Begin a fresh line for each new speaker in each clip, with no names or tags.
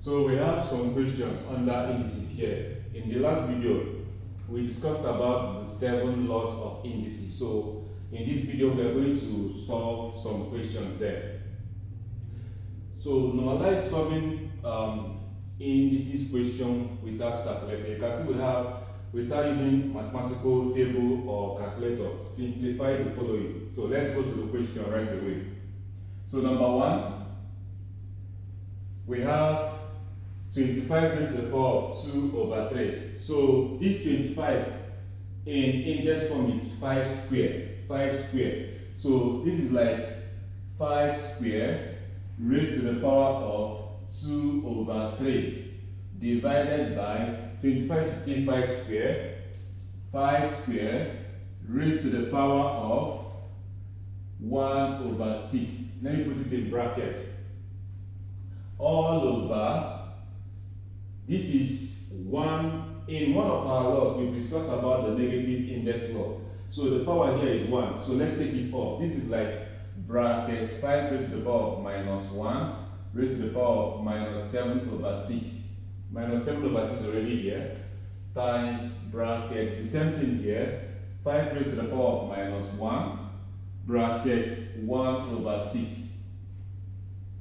So we have some questions under indices here. In the last video, we discussed about the 7 laws of indices. So in this video, we are going to solve some questions there. So normalize solving indices question without calculator. You can see we have, without using mathematical table or calculator, simplify the following. So let's go to the question right away. So number 1, we have 25 raised to the power of 2 over 3. So this 25 in index form is 5 square. 5 square. So this is like 5 square raised to the power of 2 over 3 divided by 25 is still 5 square. 5 square raised to the power of 1 over 6. Let me put it in bracket. All over. This is one. In one of our laws, we discussed about the negative index law. So the power here is 1. So let's take it off. This is like bracket 5 raised to the power of minus 1 raised to the power of minus 7 over 6. Minus 7 over 6 already here. Times bracket, the same thing here. 5 raised to the power of minus 1 bracket 1 over 6.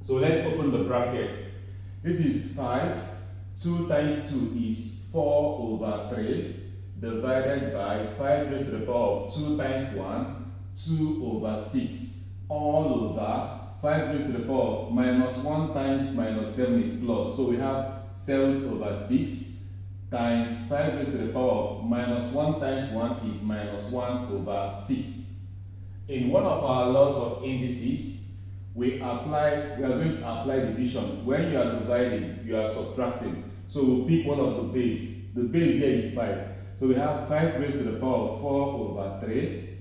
So let's open the bracket. This is 5. 2 times 2 is 4 over 3 divided by 5 raised to the power of 2 times 1, 2 over 6, all over 5 raised to the power of minus 1 times minus 7 is plus. So we have 7 over 6 times 5 raised to the power of minus 1 times 1 is minus 1 over 6. In one of our laws of indices, we are going to apply division. When you are dividing, you are subtracting. So we'll pick one of the base. The base here is 5. So we have 5 raised to the power of 4 over 3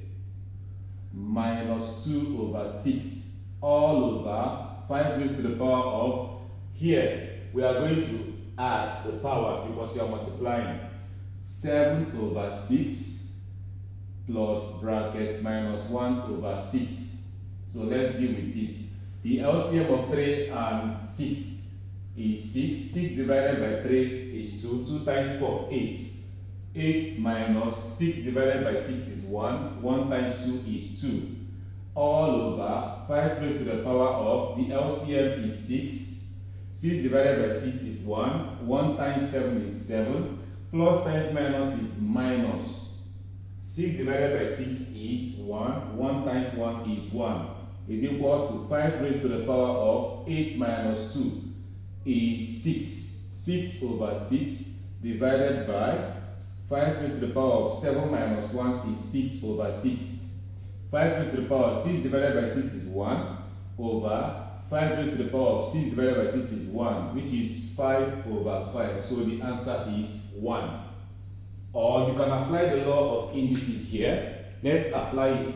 minus 2 over 6 all over 5 raised to the power of, here we are going to add the powers because we are multiplying. 7 over 6 plus bracket minus 1 over 6. So let's deal with it. The LCM of 3 and 6 is 6. 6 divided by 3 is 2. 2 times 4, 8. 8 minus 6 divided by 6 is 1. 1 times 2 is 2. All over 5 raised to the power of, the LCM is 6. 6 divided by 6 is 1. 1 times 7 is 7. Plus times minus is minus. 6 divided by 6 is 1. 1 times 1 is 1. Is equal to 5 raised to the power of 8 minus 2 is 6. 6 over 6 divided by 5 raised to the power of 7 minus 1 is 6 over 6. 5 raised to the power of 6 divided by 6 is 1 over 5 raised to the power of 6 divided by 6 is 1, which is 5 over 5. So the answer is 1. Or you can apply the law of indices here. Let's apply it.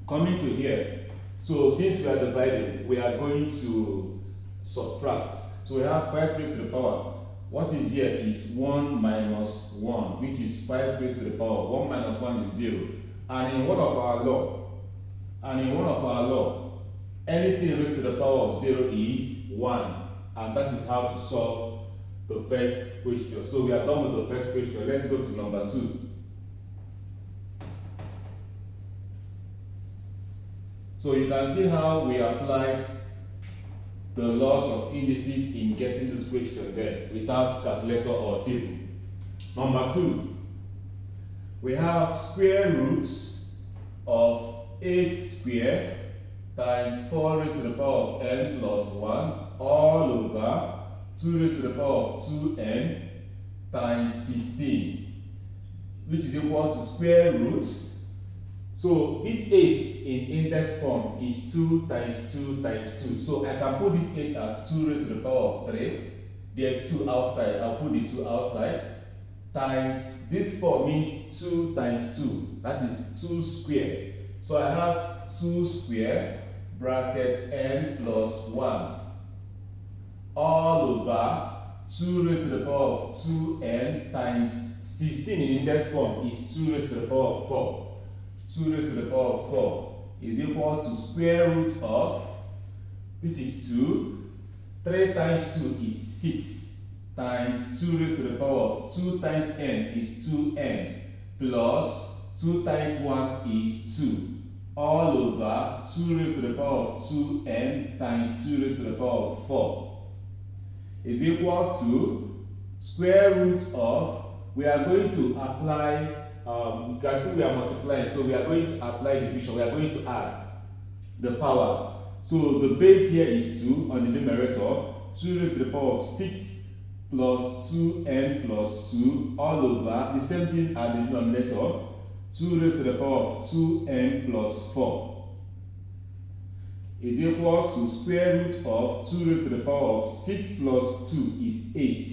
Coming to here. So since we are dividing, we are going to subtract. So we have 5 raised to the power. What is here is 1 minus 1, which is 5 raised to the power. 1 minus 1 is 0. And in one of our law, anything raised to the power of 0 is 1. And that is how to solve the first question. So we are done with the first question. Let's go to number 2. So you can see how we apply the laws of indices in getting this question there without calculator or table. Number 2, we have square roots of 8 square times 4 raised to the power of n plus 1 all over 2 raised to the power of 2n times 16, which is equal to square roots. So this 8 in index form is 2 times 2 times 2. So I can put this 8 as 2 raised to the power of 3. There's 2 outside. I'll put the 2 outside. Times this 4 means 2 times 2. That is 2 square. So I have 2 square bracket n plus 1 all over 2 raised to the power of 2n times 16 in index form is 2 raised to the power of 4. 2 raised to the power of 4 is equal to square root of, this is 2 3 times 2 is 6 times 2 raised to the power of 2 times n is 2n plus 2 times 1 is 2 all over 2 raised to the power of 2n times 2 raised to the power of 4 is equal to square root of, we are going to apply, you can see we are multiplying, so we are going to apply division, we are going to add the powers. So the base here is 2 on the numerator, 2 raised to the power of 6 plus 2n plus 2 all over the same thing at the denominator, 2 raised to the power of 2n plus 4 is equal to square root of 2 raised to the power of 6 plus 2 is 8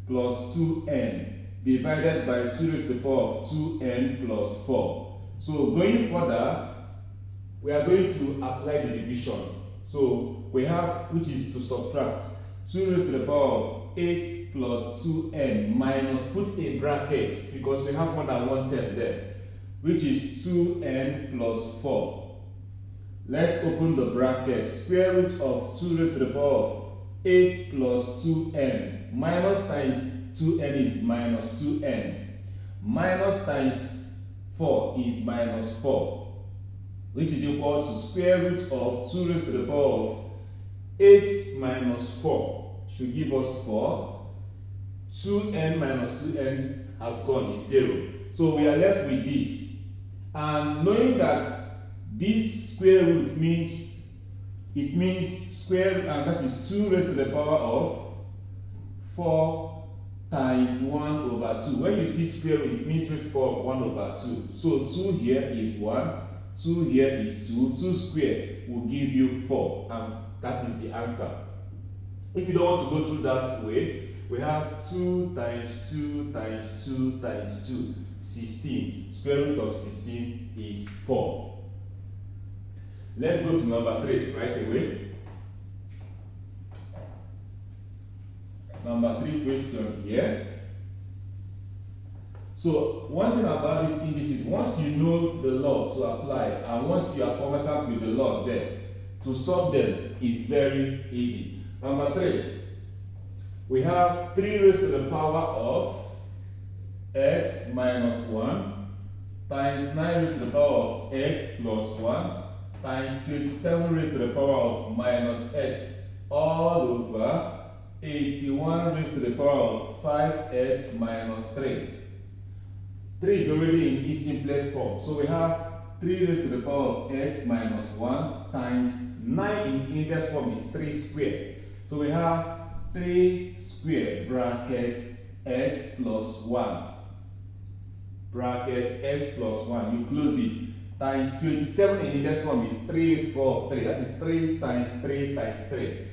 plus 2n divided by 2 raised to the power of 2n plus 4. So going further, we are going to apply the division. So we have, which is to subtract 2 raised to the power of 8 plus 2n minus, put a bracket because we have more than one term there, which is 2n plus 4. Let's open the bracket. Square root of 2 raised to the power of 8 plus 2n. Minus times 2n is minus 2n. Minus times 4 is minus 4. Which is equal to square root of 2 raised to the power of 8 minus 4. Should give us 4. 2n minus 2n has gone, is 0. So we are left with this. And knowing that this square root means, it means square, and that is 2 raised to the power of 4 times 1 over 2. When you see square root, it means raised to the power of 1 over 2. So 2 here is 1, 2 here is 2. 2 squared will give you 4, and that is the answer. If you don't want to go through that way, we have 2 times 2 times 2 times 2, 16. Square root of 16 is 4. Let's go to number 3 right away. Number 3 question here. So one thing about these indices, once you know the law to apply and once you are conversant with the laws there, to solve them is very easy. Number 3, we have 3 raised to the power of x minus 1 times 9 raised to the power of x plus 1 times 27 raised to the power of minus x all over 81 raised to the power of 5x minus 3. 3 is already in its simplest form. So we have 3 raised to the power of x minus 1 times 9 in index form is 3 squared. So we have 3 squared bracket x plus 1. Bracket x plus 1. You close it. Times 27 in index form is 3 raised to the power of 3. That is 3 times 3 times 3.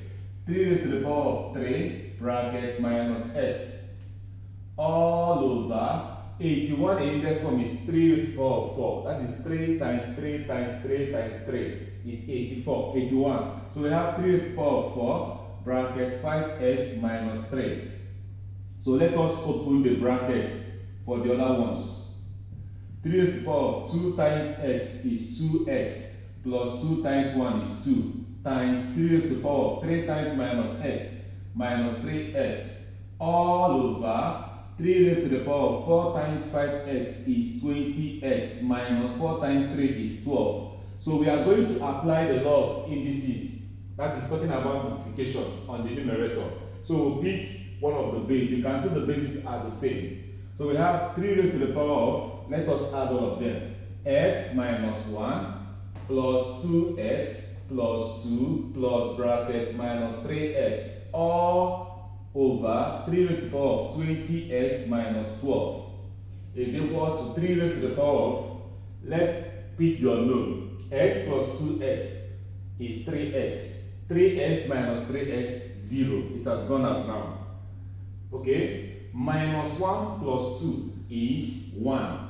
3 raised to the power of 3 bracket minus x all over 81 in index form is 3 raised to the power of 4. That is 3 times 3 times 3 times 3 is 81. So we have 3 raised to the power of 4 bracket 5x minus 3. So let us open the brackets for the other ones. 3 raised to the power of 2 times x is 2x plus 2 times 1 is 2 times 3 raised to the power of 3 times minus x minus 3x all over 3 raised to the power of 4 times 5x is 20x minus 4 times 3 is 12. So we are going to apply the law of indices. That is talking about multiplication on the numerator. So we'll pick one of the base. You can see the bases are the same. So we have 3 raised to the power of, let us add all of them, x minus 1 plus 2x plus 2 plus bracket minus 3x all over 3 raised to the power of 20x minus 12 is equal to 3 raised to the power of, let's pick your known, x plus 2x is 3x. 3x minus 3x, 0. It has gone out now. Okay? Minus 1 plus 2 is 1.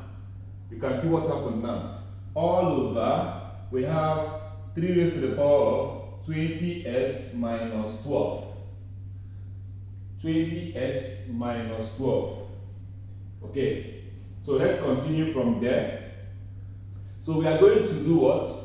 You can see what happened now. All over, we have 3 raised to the power of 20x minus 12. 20x minus 12. Okay, so let's continue from there. So we are going to do what?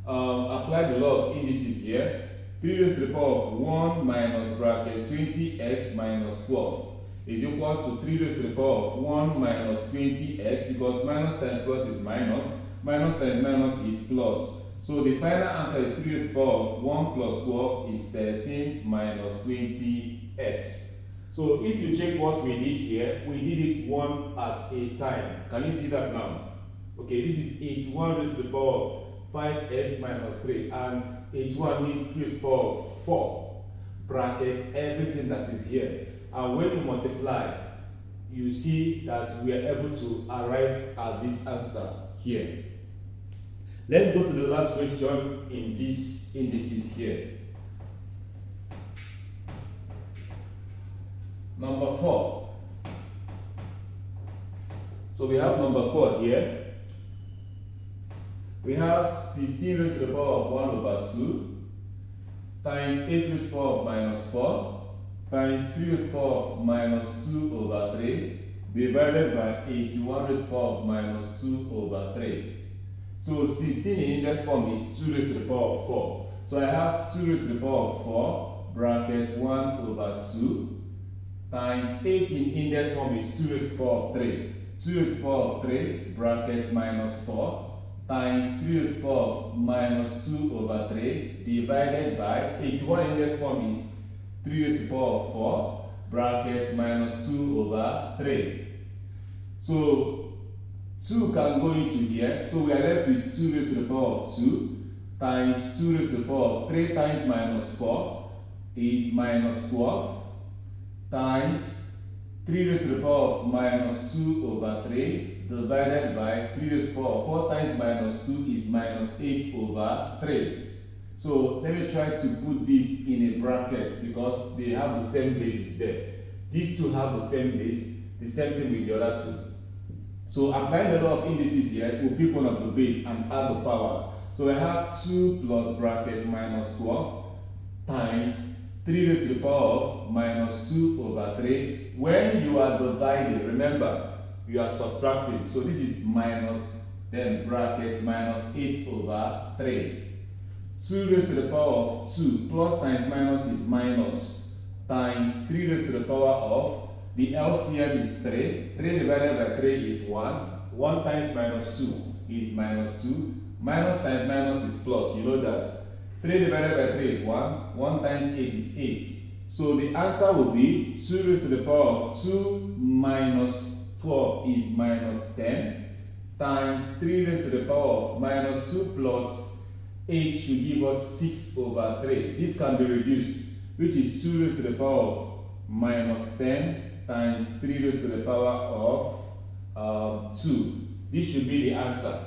Apply the law of indices here. 3 raised to the power of 1 minus bracket 20x minus 12 is equal to 3 raised to the power of 1 minus 20x, because minus times plus is minus, minus times minus is plus. So the final answer is 3 raised to the power of 1 plus 12 is 13 minus 20x. So if you check what we did here, we did it one at a time. Can you see that now? Okay, this is 81 raised to the power of 5x minus 3, and 81 means 3 raised to the power of 4, bracket everything that is here. And when you multiply, you see that we are able to arrive at this answer here. Let's go to the last question in these indices here. Number 4. So we have number 4 here. We have 16 raised to the power of 1 over 2 times 8 raised to the power of minus 4 times 3 raised to the power of minus 2 over 3 divided by 81 raised to the power of minus 2 over 3. So 16 in index form is 2 raised to the power of 4. So I have 2 raised to the power of 4 bracket 1 over 2 times 8 in index form is 2 raised to the power of 3. 2 raised to the power of 3 bracket minus 4 times 3 raised to the power of minus 2 over 3 divided by 81 index form is 3 raised to the power of 4 bracket minus 2 over 3. So 2 can go into here, so we are left with 2 raised to the power of 2 times 2 raised to the power of 3 times minus 4 is minus 12 times 3 raised to the power of minus 2 over 3 divided by 3 raised to the power of 4 times minus 2 is minus 8 over 3. So let me try to put this in a bracket because they have the same basis there. These two have the same base, the same thing with the other two. So applying the law of indices here, we'll pick one of the base and add the powers. So I have 2 plus bracket minus 12 times 3 raised to the power of minus 2 over 3. When you are dividing, remember, you are subtracting. So this is minus, then bracket minus 8 over 3. 2 raised to the power of 2 plus times minus is minus times 3 raised to the power of, the LCM is 3. 3 divided by 3 is 1. 1 times minus 2 is minus 2. Minus times minus is plus. You know that. 3 divided by 3 is 1. 1 times 8 is 8. So the answer will be 2 raised to the power of 2 minus 12 is minus 10 times 3 raised to the power of minus 2 plus 8 should give us 6 over 3. This can be reduced, which is 2 raised to the power of minus 10 times 3 raised to the power of 2. This should be the answer.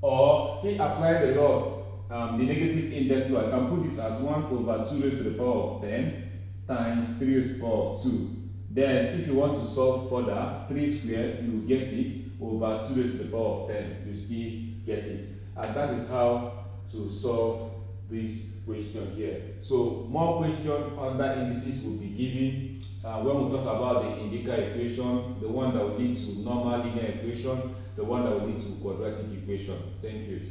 Or still apply the law of the negative index law. I can put this as 1 over 2 raised to the power of 10 times 3 raised to the power of 2. Then if you want to solve further, 3 squared, you will get it over 2 raised to the power of 10. You still get it. And that is how to solve this question here. So more questions under indices will be given when we talk about the indica equation, the one that will lead to normal linear equation, the one that will lead to quadratic equation. Thank you.